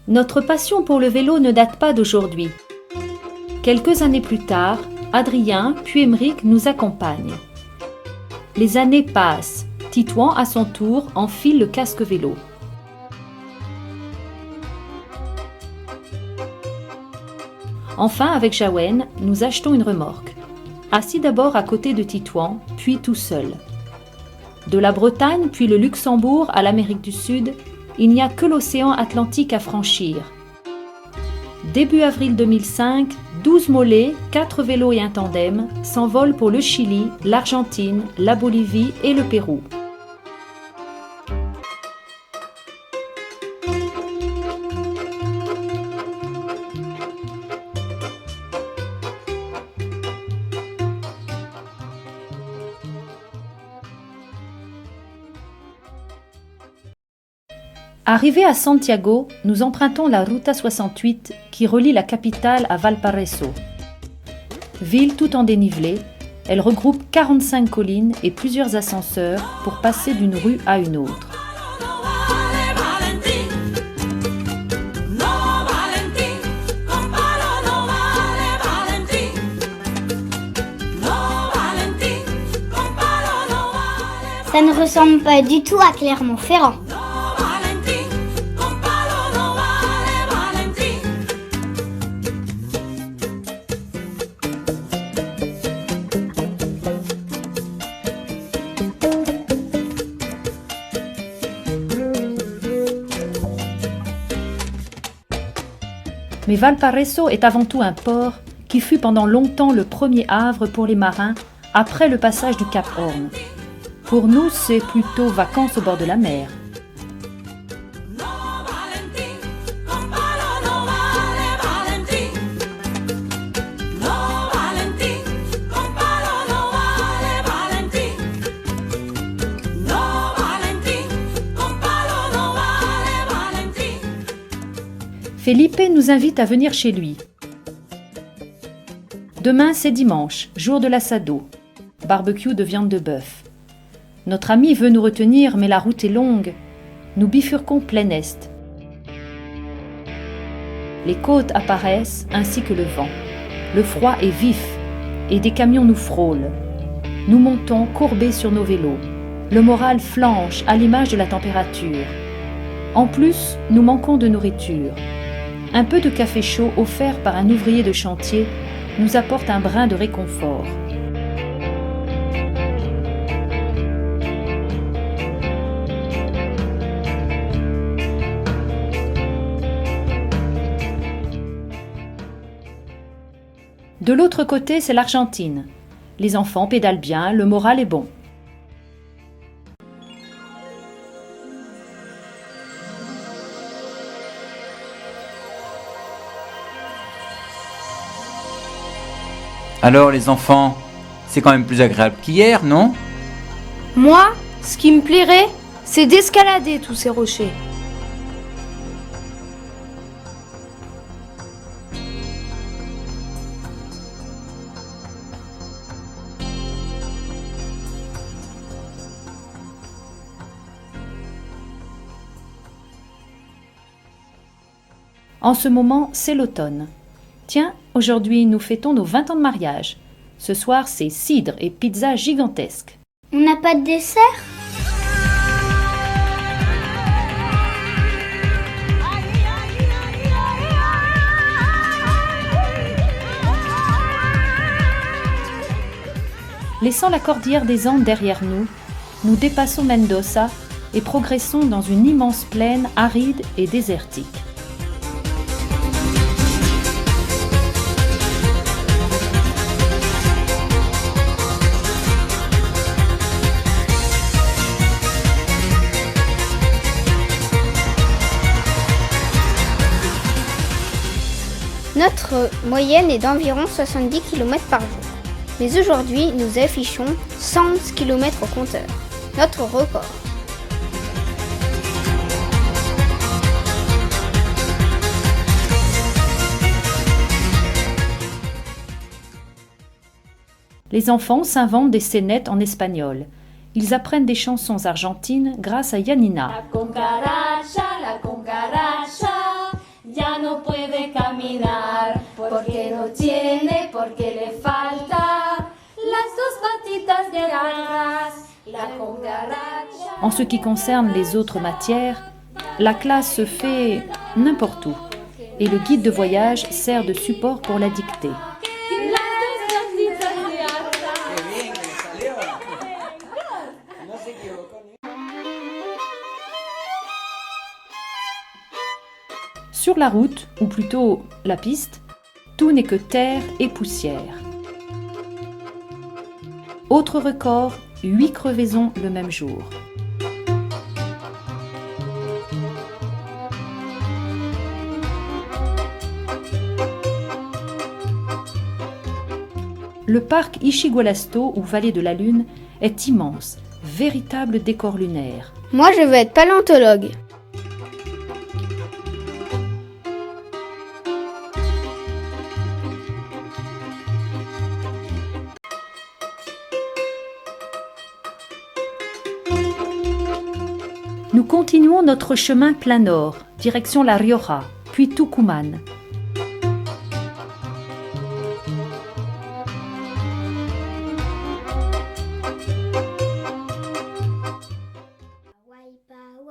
Notre passion pour le vélo ne date pas d'aujourd'hui. Quelques années plus tard, Adrien puis Émeric nous accompagnent. Les années passent. Titouan, à son tour, enfile le casque vélo. Enfin, avec Jawen, nous achetons une remorque. Assis d'abord à côté de Titouan, puis tout seul. De la Bretagne, puis le Luxembourg à l'Amérique du Sud, il n'y a que l'océan Atlantique à franchir. Début avril 2005, 12 mollets, 4 vélos et un tandem s'envolent pour le Chili, l'Argentine, la Bolivie et le Pérou. Arrivés à Santiago, nous empruntons la Ruta 68 qui relie la capitale à Valparaiso. Ville tout en dénivelé, elle regroupe 45 collines et plusieurs ascenseurs pour passer d'une rue à une autre. Ça ne ressemble pas du tout à Clermont-Ferrand. Mais Valparaiso est avant tout un port qui fut pendant longtemps le premier havre pour les marins après le passage du Cap Horn. Pour nous, c'est plutôt vacances au bord de la mer. Felipe nous invite à venir chez lui. Demain, c'est dimanche, jour de l'assado. Barbecue de viande de bœuf. Notre ami veut nous retenir, mais la route est longue. Nous bifurquons plein est. Les côtes apparaissent, ainsi que le vent. Le froid est vif, et des camions nous frôlent. Nous montons courbés sur nos vélos. Le moral flanche à l'image de la température. En plus, nous manquons de nourriture. Un peu de café chaud offert par un ouvrier de chantier nous apporte un brin de réconfort. De l'autre côté, c'est l'Argentine. Les enfants pédalent bien, le moral est bon. Alors les enfants, c'est quand même plus agréable qu'hier, non? Moi, ce qui me plairait, c'est d'escalader tous ces rochers. En ce moment, c'est l'automne. Tiens, aujourd'hui, nous fêtons nos 20 ans de mariage. Ce soir, c'est cidre et pizza gigantesque. On n'a pas de dessert? Laissant la cordillère des Andes derrière nous, nous dépassons Mendoza et progressons dans une immense plaine aride et désertique. Notre moyenne est d'environ 70 km par jour. Mais aujourd'hui, nous affichons 111 km au compteur. Notre record. Les enfants s'inventent des scénettes en espagnol. Ils apprennent des chansons argentines grâce à Yanina. La cucaracha, porque le falta las dos patitas de atrás, la cucaracha. En ce qui concerne les autres matières, la classe se fait n'importe où et le guide de voyage sert de support pour la dictée. Sur la route, ou plutôt la piste, tout n'est que terre et poussière. Autre record, 8 crevaisons le même jour. Le parc Ishigualasto, ou Vallée de la Lune, est immense, véritable décor lunaire. Moi, je veux être paléontologue. Nous continuons notre chemin plein nord, direction La Rioja, puis Tucumán.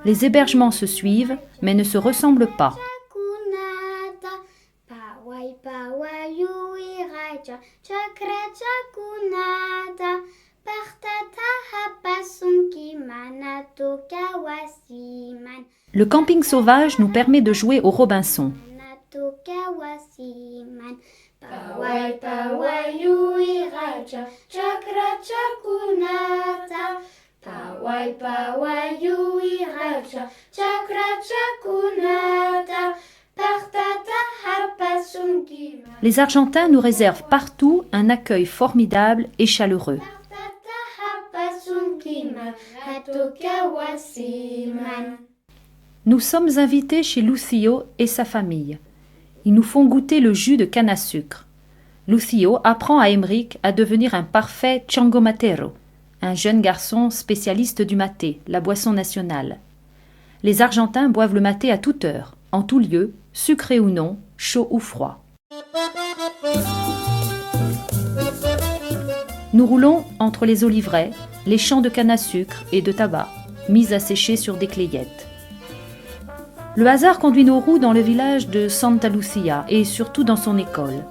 Les hébergements se suivent, mais ne se ressemblent pas. Le camping sauvage nous permet de jouer au Robinson. Les Argentins nous réservent partout un accueil formidable et chaleureux. Nous sommes invités chez Lucio et sa famille. Ils nous font goûter le jus de canne à sucre. Lucio apprend à Emeric à devenir un parfait changomatero, un jeune garçon spécialiste du maté, la boisson nationale. Les Argentins boivent le maté à toute heure, en tout lieu, sucré ou non, chaud ou froid. Nous roulons entre les oliveraies, les champs de canne à sucre et de tabac, mis à sécher sur des clayettes. Le hasard conduit nos roues dans le village de Santa Lucia et surtout dans son école.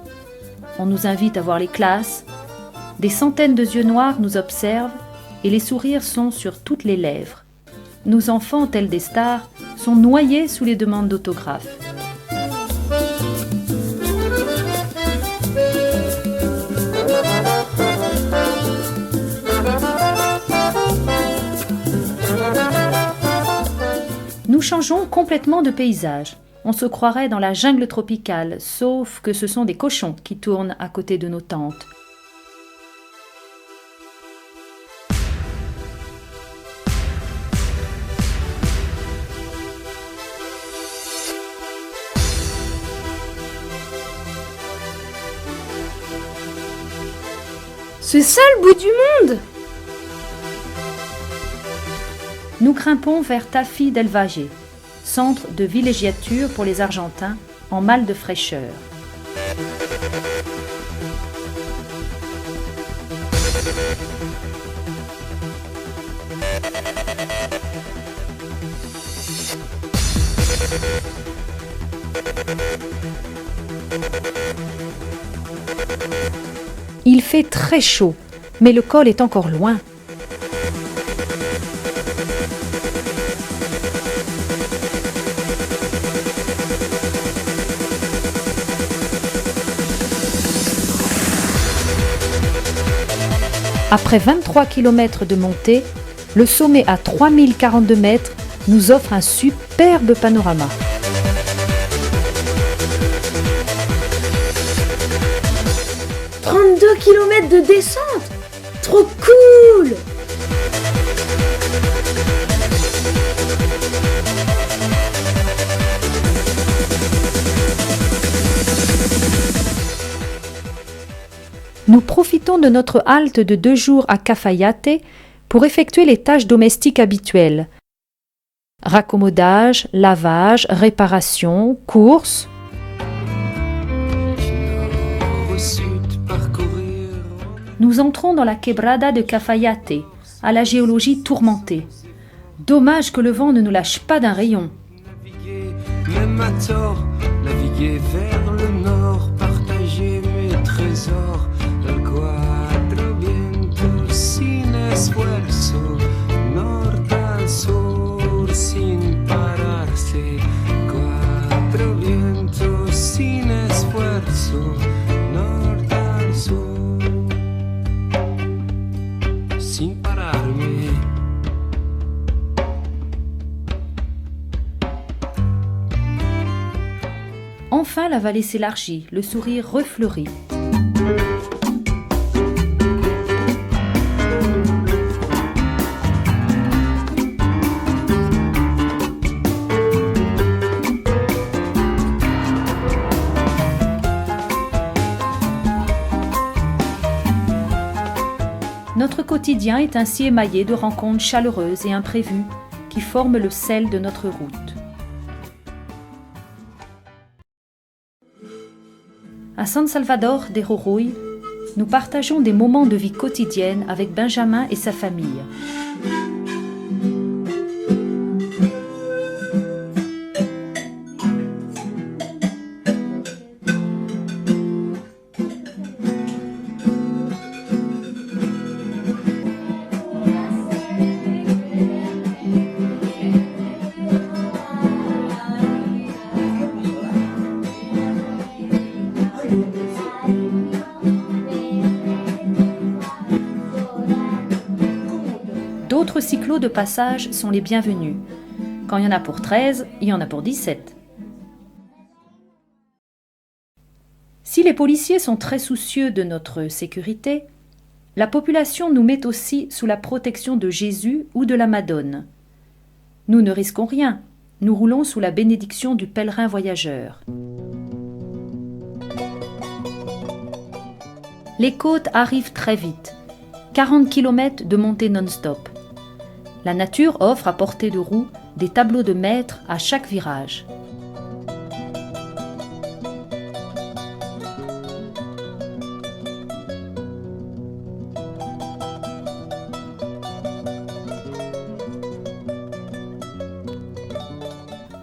On nous invite à voir les classes. Des centaines de yeux noirs nous observent et les sourires sont sur toutes les lèvres. Nos enfants, tels des stars, sont noyés sous les demandes d'autographes. Nous changeons complètement de paysage. On se croirait dans la jungle tropicale, sauf que ce sont des cochons qui tournent à côté de nos tentes. C'est ça le bout du monde! Nous grimpons vers Tafí del Valle, centre de villégiature pour les Argentins en mal de fraîcheur. Il fait très chaud, mais le col est encore loin. Après 23 km de montée, le sommet à 3042 mètres nous offre un superbe panorama. « 32 km de descente! Trop cool! » Nous profitons de notre halte de 2 jours à Cafayate pour effectuer les tâches domestiques habituelles. Raccommodage, lavage, réparation, courses. Au sud, par Nous entrons dans la quebrada de Cafayate, à la géologie tourmentée. Dommage que le vent ne nous lâche pas d'un rayon. Naviguer, même à tort, naviguer vers le nord, partager mes trésors. El cuatro vientos sin esfuerzo, norte al sur sin pararse. Cuatro vientos sin esfuerzo, norte al sur sin pararme. Enfin, la vallée s'élargit, le sourire refleurit. Notre quotidien est ainsi émaillé de rencontres chaleureuses et imprévues qui forment le sel de notre route. À San Salvador de Jujuy, nous partageons des moments de vie quotidienne avec Benjamin et sa famille. D'autres cyclos de passage sont les bienvenus. Quand il y en a pour 13, il y en a pour 17. Si les policiers sont très soucieux de notre sécurité, la population nous met aussi sous la protection de Jésus ou de la Madone. Nous ne risquons rien, nous roulons sous la bénédiction du pèlerin voyageur. Les côtes arrivent très vite, 40 km de montée non-stop. La nature offre à portée de roue des tableaux de maître à chaque virage.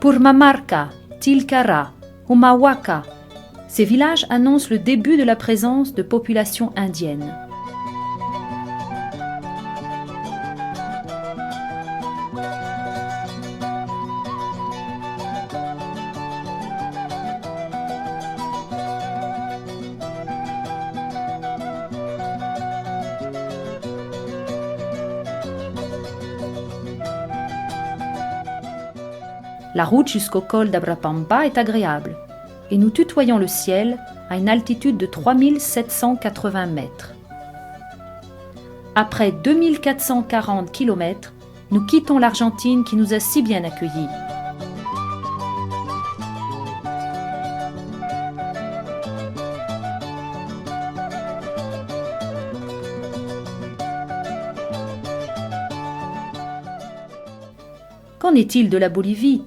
Purmamarca, Tilcara, Humahuaca, ces villages annoncent le début de la présence de populations indiennes. La route jusqu'au col d'Abrapampa est agréable et nous tutoyons le ciel à une altitude de 3780 mètres. Après 2440 km, nous quittons l'Argentine qui nous a si bien accueillis. Qu'en est-il de la Bolivie,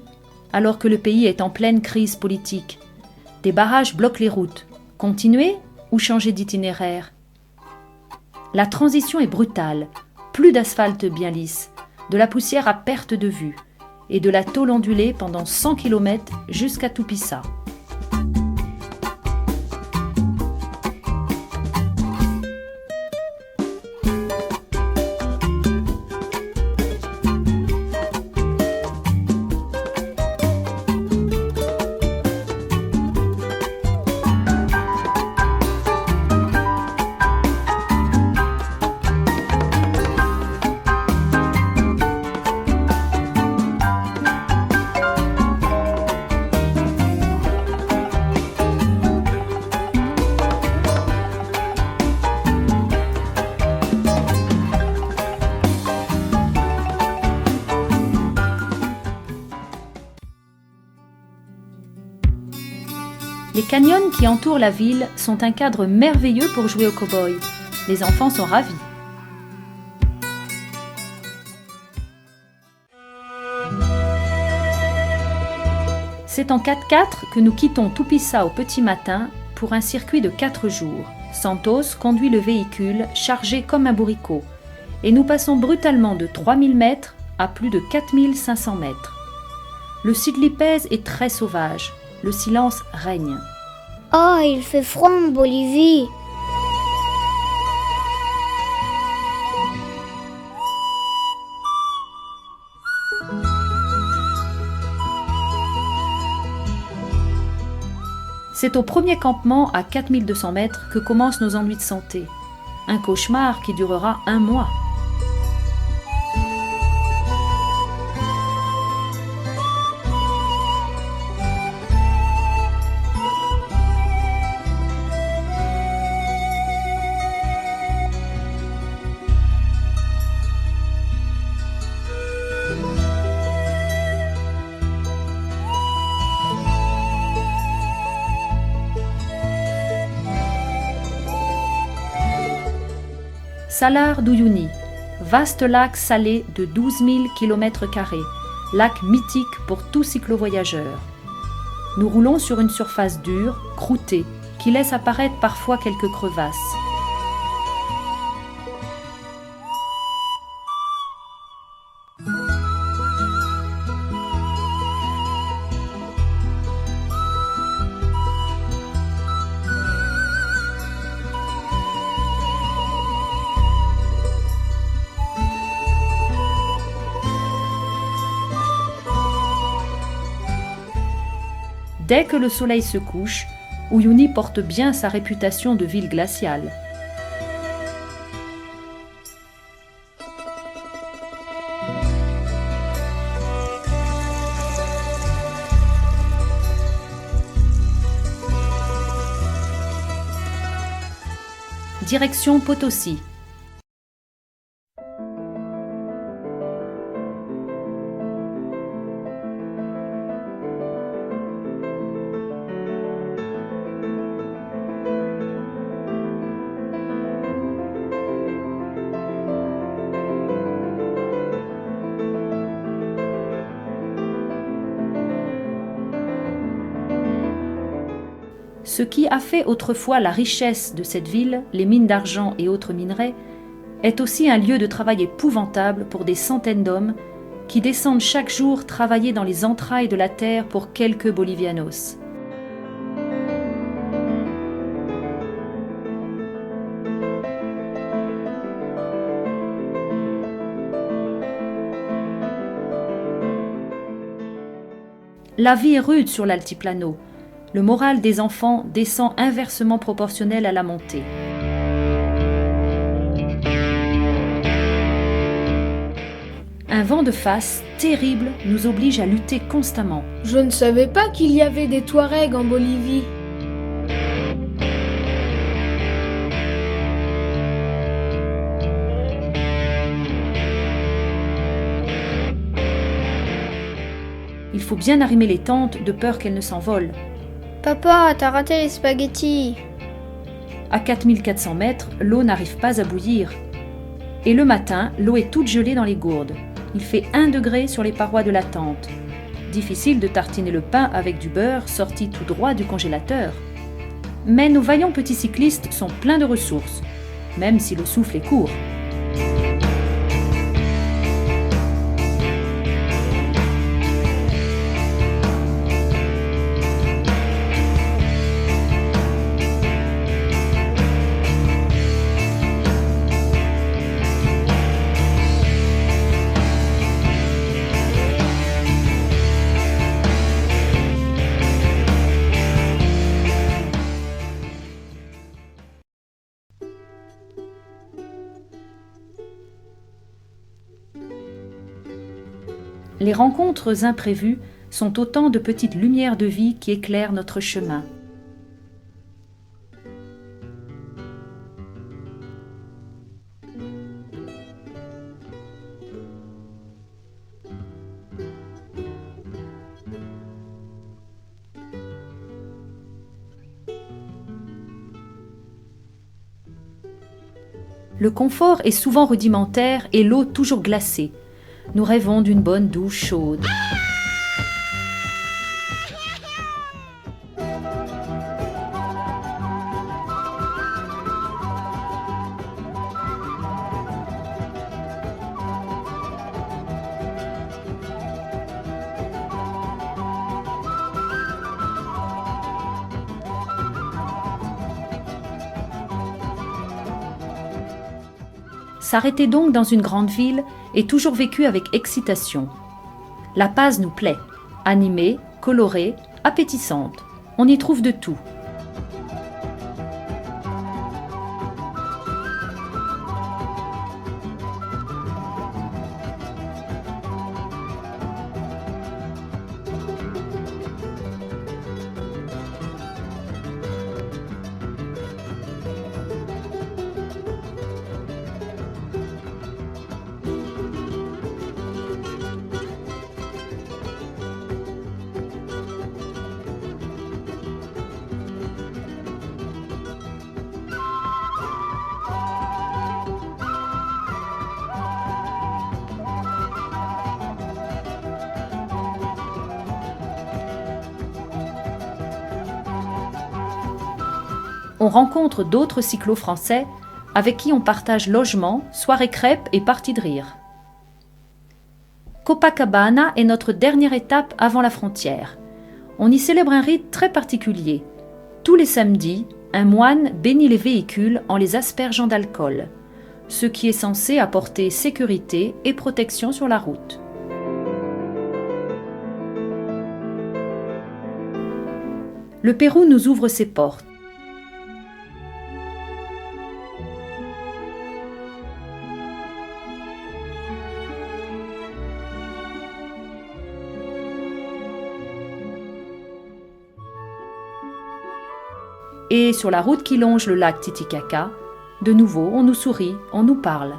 alors que le pays est en pleine crise politique? Des barrages bloquent les routes. Continuer ou changer d'itinéraire? La transition est brutale. Plus d'asphalte bien lisse, de la poussière à perte de vue et de la tôle ondulée pendant 100 km jusqu'à Tupisa. Les canyons qui entourent la ville sont un cadre merveilleux pour jouer au cow-boy. Les enfants sont ravis. C'est en 4x4 que nous quittons Tupisa au petit matin pour un circuit de 4 jours, Santos conduit le véhicule chargé comme un bourricot et nous passons brutalement de 3000 mètres à plus de 4500 mètres. Le Sudlipèze est très sauvage, le silence règne. Oh, il fait froid en Bolivie. C'est au premier campement à 4200 mètres que commencent nos ennuis de santé. Un cauchemar qui durera 1 mois. Salar d'Uyuni, vaste lac salé de 12 000 km², lac mythique pour tout cyclo-voyageur. Nous roulons sur une surface dure, croûtée, qui laisse apparaître parfois quelques crevasses. Dès que le soleil se couche, Uyuni porte bien sa réputation de ville glaciale. Direction Potosí. Ce qui a fait autrefois la richesse de cette ville, les mines d'argent et autres minerais, est aussi un lieu de travail épouvantable pour des centaines d'hommes qui descendent chaque jour travailler dans les entrailles de la terre pour quelques bolivianos. La vie est rude sur l'altiplano. Le moral des enfants descend inversement proportionnel à la montée. Un vent de face terrible nous oblige à lutter constamment. Je ne savais pas qu'il y avait des Touaregs en Bolivie. Il faut bien arrimer les tentes de peur qu'elles ne s'envolent. Papa, t'as raté les spaghettis. À 4400 mètres, l'eau n'arrive pas à bouillir. Et le matin, l'eau est toute gelée dans les gourdes. Il fait 1 degré sur les parois de la tente. Difficile de tartiner le pain avec du beurre sorti tout droit du congélateur. Mais nos vaillants petits cyclistes sont pleins de ressources, même si le souffle est court. Les rencontres imprévues sont autant de petites lumières de vie qui éclairent notre chemin. Le confort est souvent rudimentaire et l'eau toujours glacée. Nous rêvons d'une bonne douche chaude. S'arrêter donc dans une grande ville est toujours vécu avec excitation. La Paz nous plaît, animée, colorée, appétissante. On y trouve de tout. On rencontre d'autres cyclo-français avec qui on partage logement, soirée crêpes et parties de rire. Copacabana est notre dernière étape avant la frontière. On y célèbre un rite très particulier. Tous les samedis, un moine bénit les véhicules en les aspergeant d'alcool, ce qui est censé apporter sécurité et protection sur la route. Le Pérou nous ouvre ses portes. Et sur la route qui longe le lac Titicaca, de nouveau, on nous sourit, on nous parle.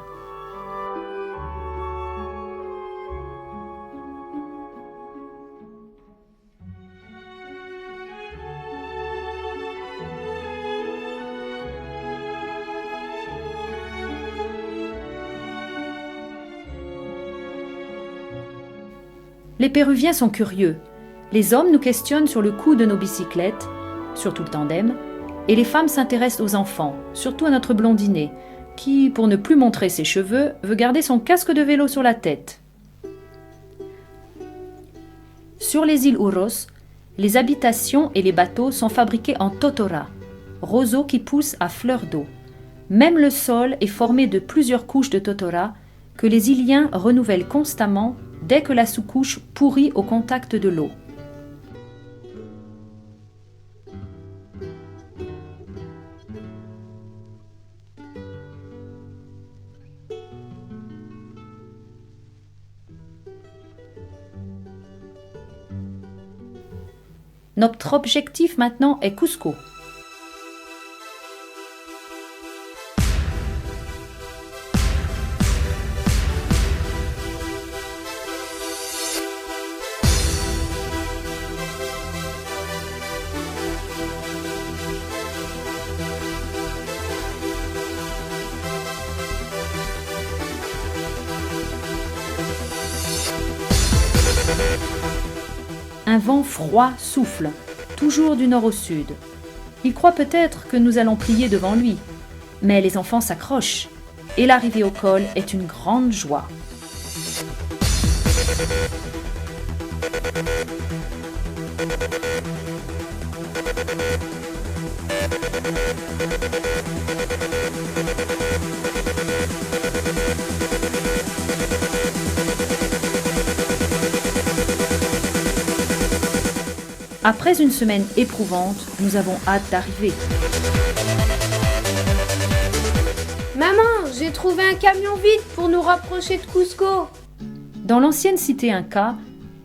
Les Péruviens sont curieux. Les hommes nous questionnent sur le coût de nos bicyclettes, surtout le tandem, et les femmes s'intéressent aux enfants, surtout à notre blondinet, qui, pour ne plus montrer ses cheveux, veut garder son casque de vélo sur la tête. Sur les îles Uros, les habitations et les bateaux sont fabriqués en totora, roseaux qui poussent à fleur d'eau. Même le sol est formé de plusieurs couches de totora que les Iliens renouvellent constamment dès que la sous-couche pourrit au contact de l'eau. Notre objectif maintenant est Cusco. Un vent froid souffle, toujours du nord au sud. Il croit peut-être que nous allons plier devant lui, mais les enfants s'accrochent, et l'arrivée au col est une grande joie. Après une semaine éprouvante, nous avons hâte d'arriver. Maman, j'ai trouvé un camion vide pour nous rapprocher de Cusco. Dans l'ancienne cité Inca,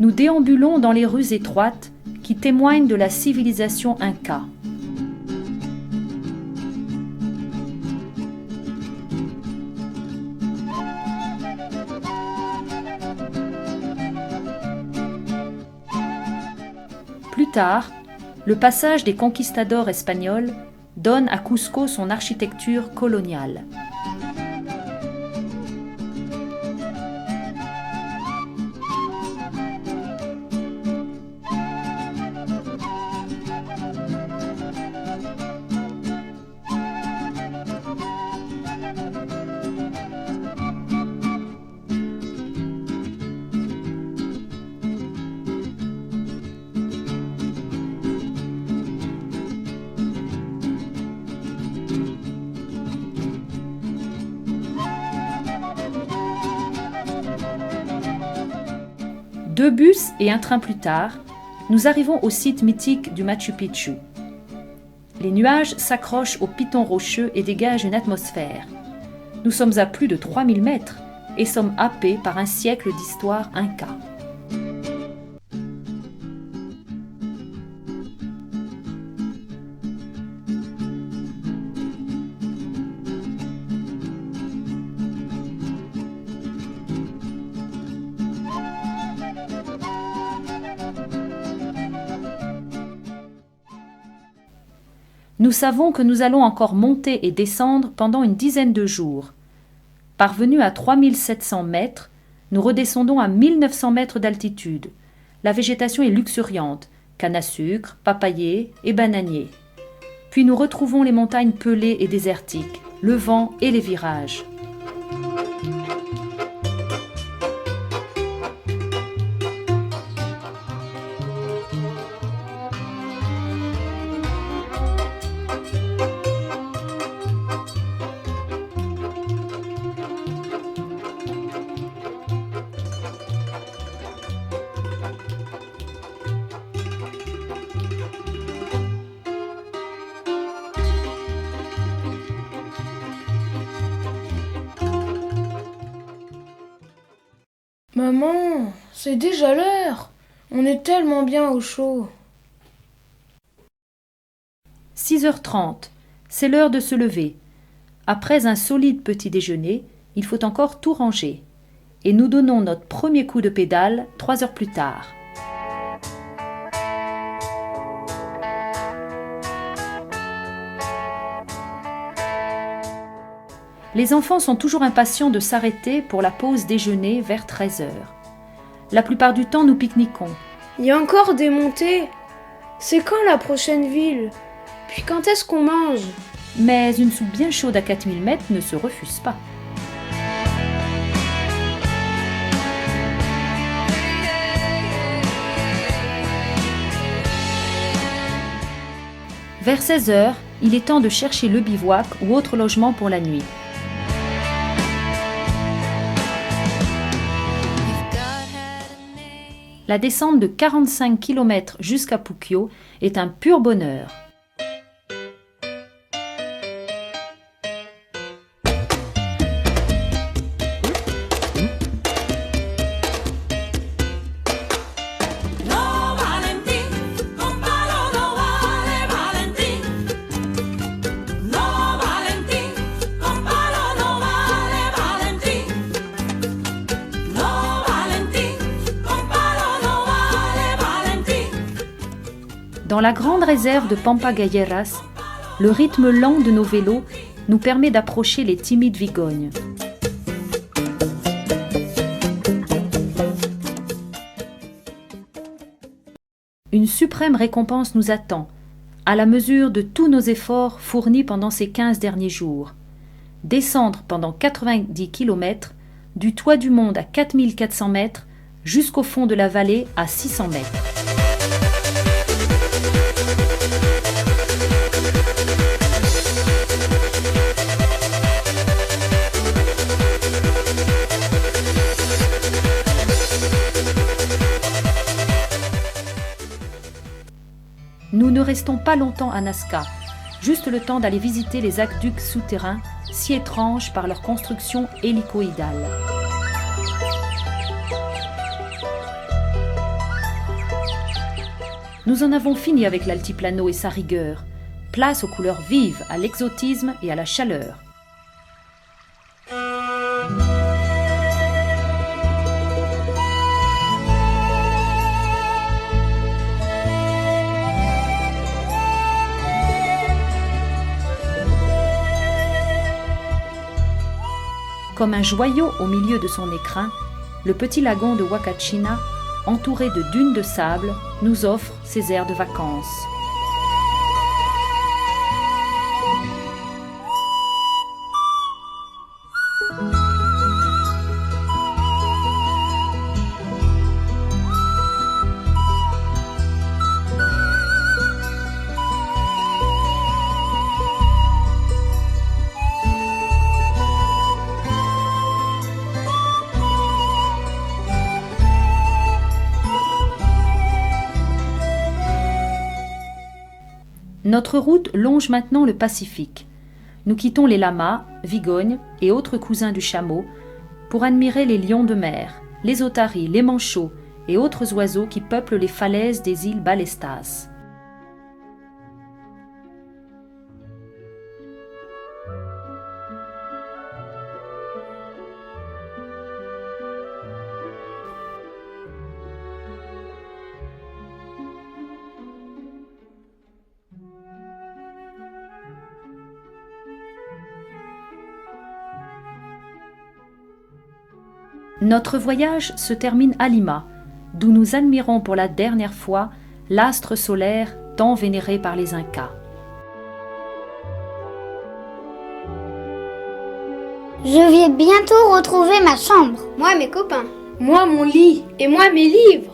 nous déambulons dans les rues étroites qui témoignent de la civilisation Inca. Plus tard, le passage des conquistadors espagnols donne à Cusco son architecture coloniale. 2 bus et un train plus tard, nous arrivons au site mythique du Machu Picchu. Les nuages s'accrochent aux pitons rocheux et dégagent une atmosphère. Nous sommes à plus de 3000 mètres et sommes happés par un siècle d'histoire inca. Nous savons que nous allons encore monter et descendre pendant une dizaine de jours. Parvenus à 3700 mètres, nous redescendons à 1900 mètres d'altitude. La végétation est luxuriante, canne à sucre, papayers et bananiers. Puis nous retrouvons les montagnes pelées et désertiques, le vent et les virages. Maman, c'est déjà l'heure. On est tellement bien au chaud. 6h30, c'est l'heure de se lever. Après un solide petit déjeuner, il faut encore tout ranger. Et nous donnons notre premier coup de pédale 3 heures plus tard. Les enfants sont toujours impatients de s'arrêter pour la pause déjeuner vers 13h. La plupart du temps, nous pique-niquons. Il y a encore des montées. C'est quand la prochaine ville? Puis quand est-ce qu'on mange? Mais une soupe bien chaude à 4000 mètres ne se refuse pas. Vers 16h, il est temps de chercher le bivouac ou autre logement pour la nuit. La descente de 45 km jusqu'à Puquio est un pur bonheur. Dans la grande réserve de Pampa Galleras, le rythme lent de nos vélos nous permet d'approcher les timides vigognes. Une suprême récompense nous attend, à la mesure de tous nos efforts fournis pendant ces 15 derniers jours. Descendre pendant 90 km, du toit du monde à 4400 mètres jusqu'au fond de la vallée à 600 mètres. Nous ne restons pas longtemps à Nazca, juste le temps d'aller visiter les aqueducs souterrains, si étranges par leur construction hélicoïdale. Nous en avons fini avec l'altiplano et sa rigueur. Place aux couleurs vives, à l'exotisme et à la chaleur. Comme un joyau au milieu de son écrin, le petit lagon de Huacachina, entouré de dunes de sable, nous offre ses airs de vacances. Notre route longe maintenant le Pacifique. Nous quittons les lamas, vigognes et autres cousins du chameau pour admirer les lions de mer, les otaries, les manchots et autres oiseaux qui peuplent les falaises des îles Ballestas. Notre voyage se termine à Lima, d'où nous admirons pour la dernière fois l'astre solaire tant vénéré par les Incas. Je vais bientôt retrouver ma chambre. Moi, mes copains. Moi, mon lit. Et moi, mes livres.